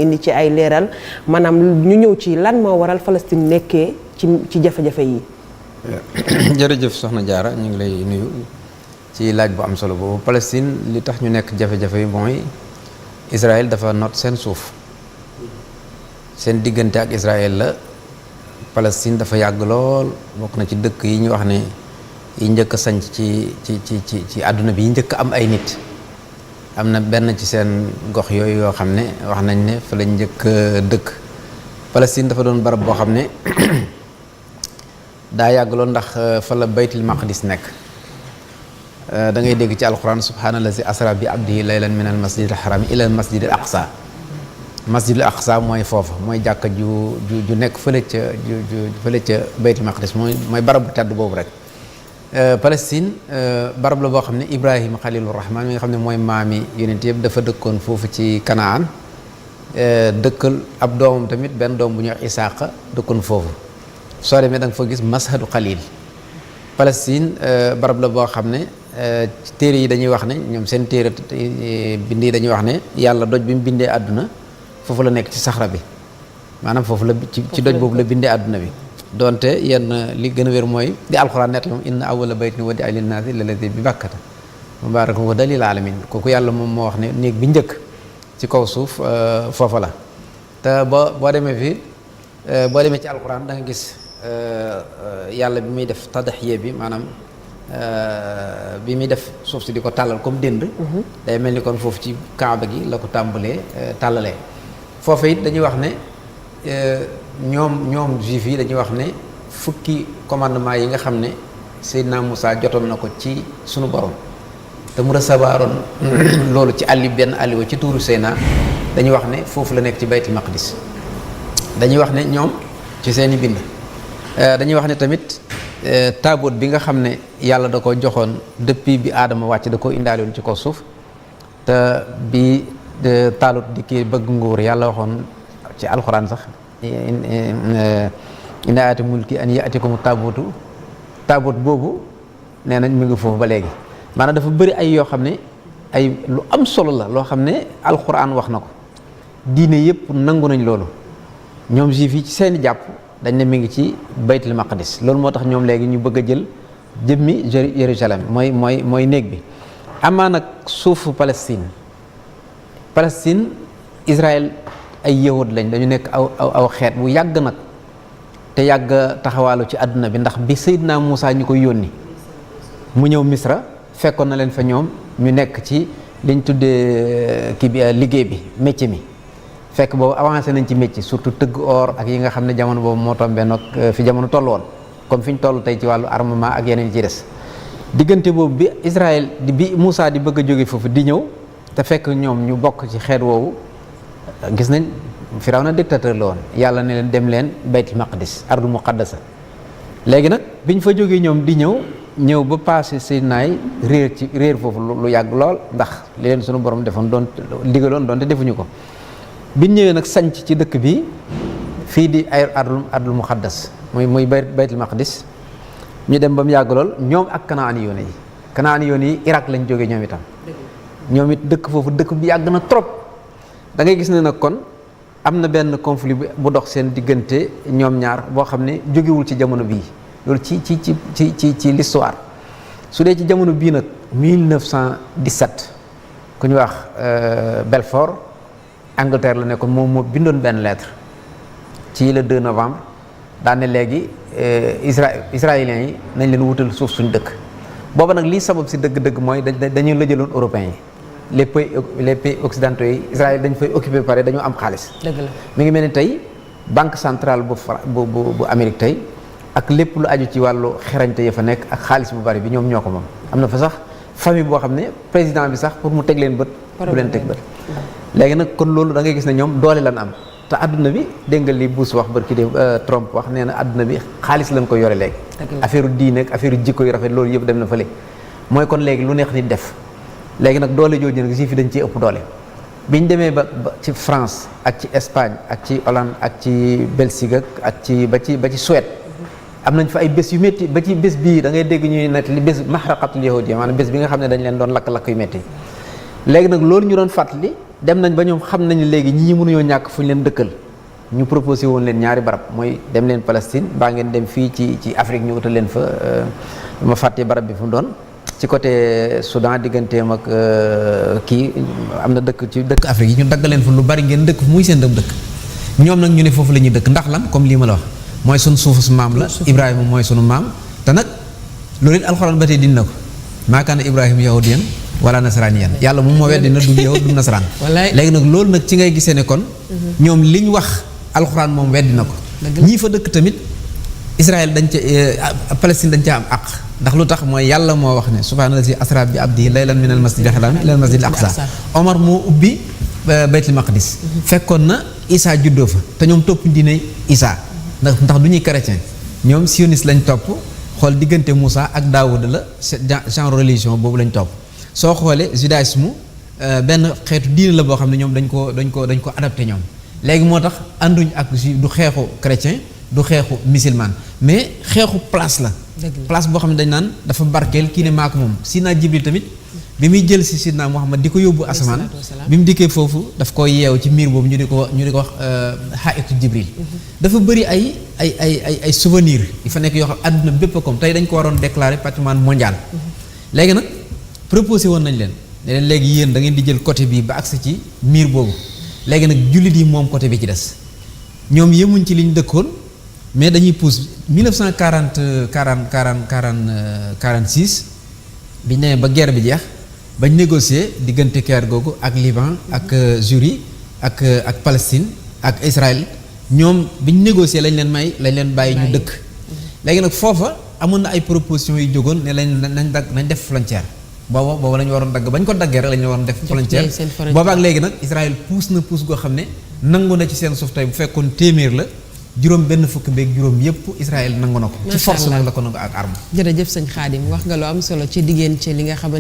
indi ci ay leeral maanaam ñu ñëw ci lan moo waral Palestine nekkee ci jafe-jafe yi. jërëjëf soxna Diarra ñu ngi lay nuyu ci laaj bu am solo boobu. Palestine li tax ñu nekk jafe-jafe yi mooy Israël dafa not seen suuf seen diggante ak Israël la. Palestine dafa yàgg lool bokk na ci dëkk yi ñu wax ne yi njëkk a sanc ci àdduna bi yi njëkk am ay nit. am na benn ci seen gox yooyu yoo xam ne wax nañ ne fa lañ njëkk dëkk. Palestine dafa doon barab boo xam ne daa yàgg lool ndax fa la baytul maqdis nekk. da ngay dégg ci alquran subhaanallazi asra bi abdihi laylan min al masjid al harami ila al masjid al aqsa. masjid al aqsa mooy foofa mooy jàkka ju nekk fële ca baytul maqdis mooy barab bu tedd boobu rek. Palestine barab la boo xam ne Ibrahima Xalilur Rahman mi nga xam ne mooy maami yonent yëpp dafa dëkkoon foofu ci Kanaan dëkkal ab doomam tamit benn doom bu ñuy wax Isaaqa dëkkoon foofu soo demee da nga fa gis mashadu Xalil. Palestine barab la boo xam ne téere yi dañuy wax ne ñoom seen téere bind yi dañuy wax ne yàlla doj bi mu bindee àdduna foofu la nekk ci saxra bi maanaam foofu la ci doj boobu la bindee àdduna bi. donte yenn li gën a wér mooy di alxuraan nett moom inna awwala baytin wudi'a linnaasi lalladii bi bakkata mubaarakun wa hudan lil aalamiin kooku yàlla moom moo wax ne néeg bi njëkk ci kaw suuf foofa la. te boo demee fii boo demee ci alxuraan da nga gis yàlla bi muy def tadaxiye bi maanaam bi muy def suuf si di ko tàllal comme dënd. day mel ni kon foofu ci kaaba gi la ko tàmbalee tàllalee. foofa it dañuy wax ne ñoom juif yi dañuy wax ne fukki commandement yi nga xam ne Seydina Moussa jotoon na ko ci sunu borom te mu recevoiroon loolu ci àlli benn àlliwa ci tuuru Seyna dañuy wax ne foofu la nekk ci baytul maqdis. dañuy wax ne ñoom ci seeni bind dañuy wax ne tamit taaboot bi nga xam ne yàlla da ko joxoon depuis bi aadama wàcc da ko indaale woon ci kaw suuf te bi taalut di kii bëgg nguur yàlla waxoon ci alxuraan sax inna aati mulki an yaatikum taaboot boobu nee nañ mu ngi foofu ba léegi. maanaam dafa bëri ay yoo xam ne ay lu am solo la loo xam ne alxuraan wax na ko diine yëpp nangu nañ loolu ñoom juif yi ci seeni jàpp dañ ne mi ngi ci baytul maqdis loolu moo tax ñoom léegi ñu bëgg a jël jëmmi Jérusalem mooy néeg bi. amaa nag suufu Palestine Israël ay yahud lañ dañu nekk aw xeet bu yàgg nag te yàgg taxawaalu ci àdduna bi ndax bi Seydina Moussa ñu koy yónni mu ñëw Misra fekkoon na leen fa ñoom ñu nekk ci liñ tuddee kii bi liggéey bi métier mi fekk boobu avancé nañ ci métier surtout tëgg or ak yi nga xam ne jamono boobu moo tombé nag fi jamono toll woon comme fi ñu toll tey ci wàllu armement ak yeneen yi ci des diggante boobu bi Israël bi Moussa di bëgg a jóge foofu di ñëw te fekk ñoom ñu bokk ci xeet woowu gis nañ Firawna dictateur la woon yàlla ne leen dem leen baytul maqdis ardu muqaddasa léegi nag biñ fa jógee ñoom di ñëw ba passé Sinaay réer foofu lu yàgg lool ndax li leen sunu borom defoon doon digaloon doonte defuñu ko biñ ñëwee nag sanc ci dëkk bi fii di ay ardul muqaddas muy baytul maqdis ñu dem ba mu yàgg lool ñoom ak kanaani yoon yi Irak lañ jógee ñoom itam ñoom it dëkk foofu dëkk bi yàgg na trop da ngay gis ne nag kon am na benn conflit bu dox seen diggante ñoom ñaar boo xam ne jógewul ci jamono bii loolu ci l'histoire su dee ci jamono bii nag 1917 ku ñu wax Balfour Angleterre la nekkoon moom moo bindoon benn lettre ci le 2 novembre daane léegi israéliens yi nañ leen wutal suuf suñu dëkk booba nag lii sabab si dëgg-dëgg mooy dañu la jëloon européens yi les pays occidentaux yi Israël dañ fay occupé pare dañoo am xaalis. dëgg la mi ngi mel ni tey banque centrale bu Amérique tey ak lépp lu aju ci wàllu xerañte ya fa nekk ak xaalis bu bari bi ñoom ñoo ko moom. am na fa sax famille boo xam ne président bi sax pour mu teg leen bët. du leen teg bët. léegi nag kon loolu da ngay gis ne ñoom doole lan am te adduna bi dégg nga li Bush wax barki de Trump wax nee na adduna bi xaalis lañ ko yore léegi. affaire diine ak affaire jikko yu rafet loolu yëpp dem na fële mooy kon léegi lu neex nit def. léegi nag doole jooju nag juif yi dañ ciy ëpp doole biñ demee ba ci France ak ci Espagne ak ci Hollande ak ci Belgique ak ci ba ci Suède am nañ fa ay bés yu métti ba ci bés bii da ngay dégg ñuy nett li bés mahraqatul yahudiyya maanaam bés bi nga xam ne dañ leen doon lakk-lakk yu métti léegi nag loolu ñu doon fàttali dem nañ ba ñoom xam nañu léegi ñii mënuñoo ñàkk fu ñu leen dëkkal ñu proposé woon leen ñaari barab mooy dem leen Palestine baa ngeen dem fii ci Afrique ñu utal leen fa ma fàtte barab bi fu mu doon ci côté Soudan digganteem ak kii am na dëkk ci dëkk Afrique yi ñu dagg leen fa lu bari ngeen dëkk muy seen dëkk ñoom nag ñu ne foofu la ñuy dëkk ndax lan comme lii ma la wax mooy sunu suufu su maam la Ibrahima mooy sunu maam te nag loolu it alxuraan ba tey dina ko maa kaana Ibrahima yahudiyan wala nasraniyan yàlla moom moo weddi na du yahud du nasaraan léegi nag loolu nag ci ngay gisee ne kon ñoom liñ wax alxuraan moom weddi na ko ñii fa dëkk tamit Israël dañ ca Palestine dañ ca am àq ndax lu tax mooy yàlla moo wax ne subhaanallazi asra bi abdihi laylan min al masjidil haram ila al masjidil aqsa Omar moo ubbi baytul maqdis fekkoon na Isa juddoo fa te ñoom topp diine Isa ndax du ñuy chrétien ñoom sioniste lañ topp xool diggante Moussa ak Daawuda la genre religion boobu lañ topp soo xoolee judaïsme benn xeetu diine la boo xam ne ñoom dañ ko adapté ñoom léegi moo tax ànduñ ak du xeexu chrétien du xeexu musulman mais xeexu place la place boo xam ne dañ naan dafa barkeel kii ne maa ko moom Sidna Jibril tamit bi muy jël si Sidna Muhammad di ko yóbbu asamaan bi mu dikkee foofu daf ko yeew ci miir boobu ñu di ko wax xaaitu Jibril dafa bëri ay souvenir yi fa nekk yoo xam àdduna bépp a comme tey dañ ko waroon déclarer patrimoine mondial léegi nag proposé woon nañ leen ne leen léegi yéen da ngeen di jël côté bii ba agsi ci miir boobu léegi nag jullit yi moom côté bi ci des ñoom yemuñ ci li ñu dëkkoon mais dañuy pousse 46 bi ñu nee ba guerre bi jeex bañ négocier diggante Caire googu ak Liban ak Syrie ak Palestine ak Israël ñoom bi ñu négocier lañ leen bàyyi ñu dëkk léegi nag foofa amoon na ay propositions yu jógoon ne nañ def frontière booba la ñu waroon dagg bañ ko daggee rek la ñu waroon def frontière booba ak léegi nag Israël puus na puus goo xam ne nangu na ci seen suuf tey bu fekkoon téeméer la juróom benn fukk beeg juróom yépp Israël nangu na ko ci force nag la ko nangu ak arme jërëjëf sëñ Khadim wax nga lu am solo ci diggante li nga xam